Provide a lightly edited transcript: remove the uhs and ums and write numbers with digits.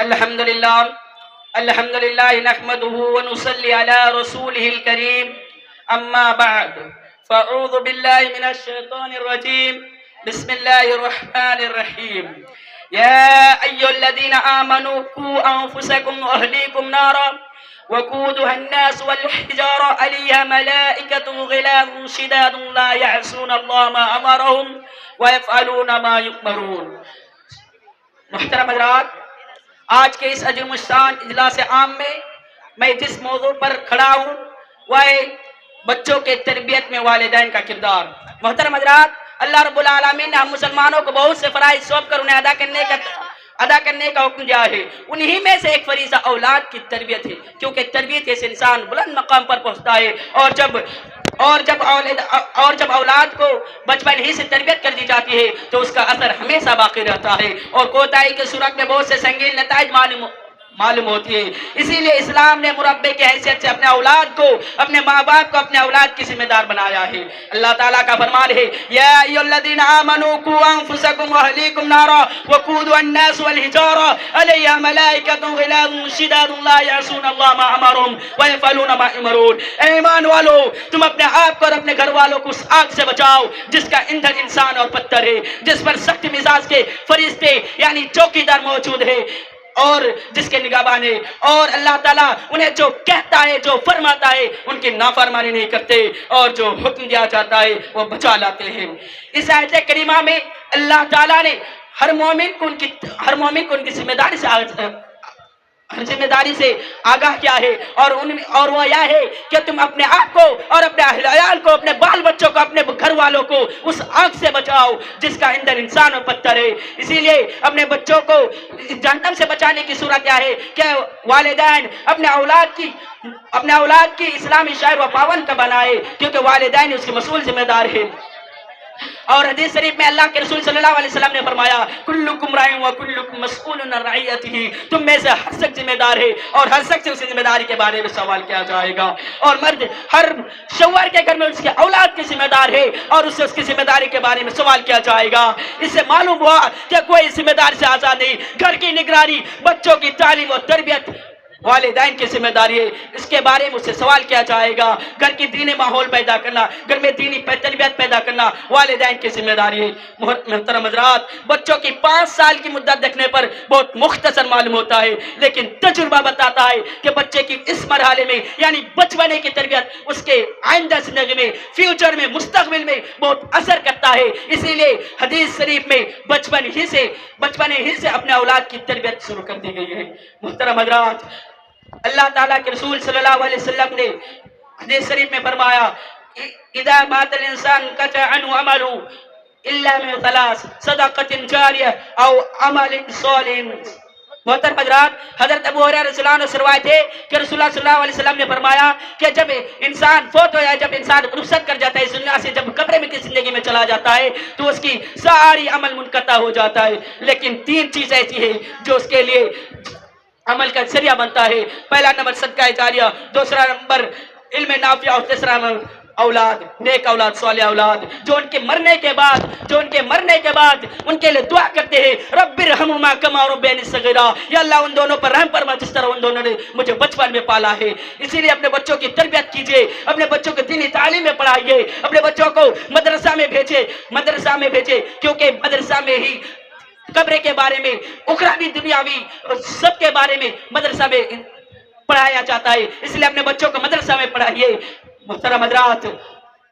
الحمد لله نحمده ونصلي على رسوله الكريم أما بعد فأعوذ بالله من الشيطان الرجيم بسم الله الرحمن الرحيم يا أيها الذين آمنوا قوا أنفسكم وأهليكم نارا وقودها الناس والحجارة عليها ملائكة غلاظ شداد لا يعصون الله ما أمرهم ويفعلون ما يؤمرون۔ محترم حضرات، آج کے اس عظیم الشان اجلاس عام میں جس موضوع پر کھڑا ہوں وہ ہے بچوں کے تربیت میں والدین کا کردار۔ محترم حضرات، اللہ رب العالمین نے ہم مسلمانوں کو بہت سے فرائض سونپ کر انہیں ادا کرنے کا حکم دیا ہے۔ انہی میں سے ایک فریضہ اولاد کی تربیت ہے، کیونکہ تربیت سے انسان بلند مقام پر پہنچتا ہے، اور جب اولاد کو بچپن ہی سے تربیت کر دی جاتی ہے تو اس کا اثر ہمیشہ باقی رہتا ہے اور کوتاہی کی صورت میں بہت سے سنگین نتائج معلوم ہوتی ہے۔ اسی لیے اسلام نے مربی کی حیثیت سے اپنے اولاد کو، اپنے ماں باپ کو اپنے اولاد کی ذمہ دار بنایا ہے۔ اللہ تعالیٰ کا فرمان ہے یا ایھا الذین آمنوا قوا انفسکم واہلیکم نارا وقودها الناس والحجارہ علیہا ملائکۃ غلاظ شداد لا یعصون اللہ ما امرهم ویفعلون ما یؤمرون۔ اے ایمان والو، تم اپنے آپ کو اور اپنے گھر والوں کو اس آگ سے بچاؤ جس کا ایندھن انسان اور پتھر ہے، جس پر سخت مزاج کے فرشتے یعنی چوکیدار موجود ہے اور جس کے نگہبان ہے، اور اللہ تعالیٰ انہیں جو کہتا ہے، جو فرماتا ہے، ان کی نافرمانی نہیں کرتے اور جو حکم دیا جاتا ہے وہ بچا لاتے ہیں۔ اس آیت کریمہ میں اللہ تعالیٰ نے ہر مومن کو ان کی ذمہ داری سے آگاہ کیا ہے اور وہ یہ ہے کہ تم اپنے آپ کو اور اپنے اہل عیال کو، اپنے بال بچوں کو، اپنے گھر والوں کو اس آگ سے بچاؤ جس کا ایندھن انسان اور پتھر ہے۔ اسی لیے اپنے بچوں کو جہنم سے بچانے کی صورت کیا ہے کہ والدین اپنے اولاد کی اسلامی شعائر و پابند بنائے، کیونکہ والدین اس کے مسئول ذمہ دار ہیں۔ اور حدیث شریف میں اللہ کے رسول صلی اللہ علیہ وسلم نے فرمایا کلکم راع و کلکم مسئول عن رعیتہ، تم میں سے ہر شخص ذمہ دار ہے اور ہر شخص سے اس ذمہ داری کے بارے میں سوال کیا جائے گا۔ اور مرد ہر شوہر کے گھر میں اس کے اولاد کی ذمہ دار ہے اور اس سے اس کی ذمہ داری کے بارے میں سوال کیا جائے گا۔ اس سے معلوم ہوا کہ کوئی ذمہ دار سے آزاد نہیں۔ گھر کی نگرانی، بچوں کی تعلیم اور تربیت والدین کی ذمہ داری ہے، اس کے بارے میں اس سے سوال کیا جائے گا۔ گھر کی دینی ماحول پیدا کرنا، گھر میں دینی تربیت پیدا کرنا والدین کی ذمہ داری ہے۔ محترم حضرات، بچوں کی 5 سال کی مدت دیکھنے پر بہت مختصر معلوم ہوتا ہے، لیکن تجربہ بتاتا ہے کہ بچے کی اس مرحلے میں یعنی بچپنے کی تربیت اس کے آئندہ زندگی میں، فیوچر میں، مستقبل میں بہت اثر کرتا ہے۔ اسی لیے حدیث شریف میں بچپنے ہی سے اپنے اولاد کی تربیت شروع کر دی گئی ہے۔ محترم حضرات، اللہ تعالیٰ کے رسول صلی اللہ علیہ وسلم نے حدیث شریف میں فرمایا اذا مات الانسان انقطع عنه عمله الا من 3 صدقۃ جاریہ او عمل صالح۔ محترم حضرات، حضرت ابو ہریرہ رضی اللہ عنہ سے روایت ہے کہ رسول اللہ صلی اللہ علیہ وسلم نے فرمایا کہ جب انسان فوت ہو جائے، جب انسان رخصت کر جاتا ہے اس دنیا سے، جب قبر میں کی زندگی میں چلا جاتا ہے تو اس کی ساری عمل منقطع ہو جاتا ہے، لیکن 3 چیز ایسی ہیں جو اس کے لیے عمل کا ذریعہ بنتا ہے۔ پہلا نمبر صدقہ جاریہ، دوسرا نمبر علم نافع اور تیسرا نمبر اولاد، نیک اولاد، صالح اولاد جو ان کے مرنے کے بعد ان کے لیے دعا کرتے ہیں رب ارحمہما کما ربیانی صغیرا، یا اللہ ان دونوں پر رحم فرما جس طرح ان دونوں نے مجھے بچپن میں پالا ہے۔ اسی لیے اپنے بچوں کی تربیت کیجیے، اپنے بچوں کو دینی تعلیم میں پڑھائیے، اپنے بچوں کو مدرسہ میں بھیجے کیونکہ مدرسہ میں ہی قبر کے بارے میں، اخروی دنیاوی سب کے بارے میں مدرسہ میں پڑھایا جاتا ہے، اس لیے اپنے بچوں کو مدرسہ میں پڑھائیے۔ محترم حضرات،